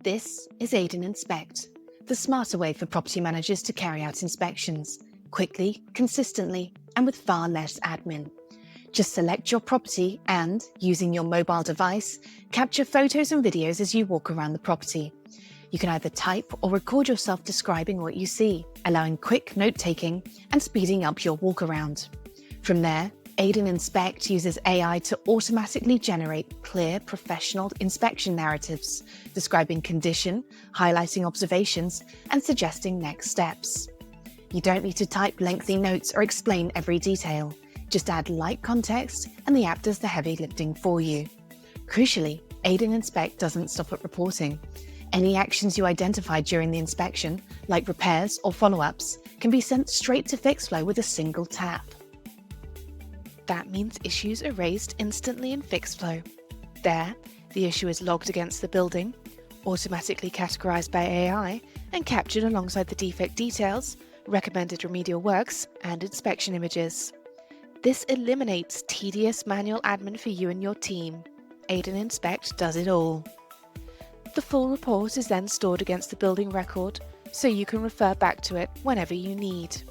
This is Aidenn Inspect, the smarter way for property managers to carry out inspections, quickly, consistently, and with far less admin. Just select your property and, using your mobile device, capture photos and videos as you walk around the property. You can either type or record yourself describing what you see, allowing quick note-taking and speeding up your walk-around. From there, Aidenn Inspect uses AI to automatically generate clear, professional inspection narratives, describing condition, highlighting observations, and suggesting next steps. You don't need to type lengthy notes or explain every detail. Just add light context and the app does the heavy lifting for you. Crucially, Aidenn Inspect doesn't stop at reporting. Any actions you identify during the inspection, like repairs or follow-ups, can be sent straight to Fixflo with a single tap. That means issues are raised instantly in Fixflo. There, the issue is logged against the building, automatically categorized by AI, and captured alongside the defect details, recommended remedial works, and inspection images. This eliminates tedious manual admin for you and your team. Aidenn Inspect does it all. The full report is then stored against the building record, so you can refer back to it whenever you need.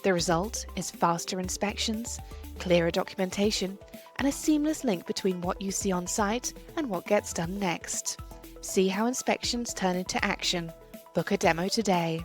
The result is faster inspections, clearer documentation, and a seamless link between what you see on site and what gets done next. See how inspections turn into action. Book a demo today.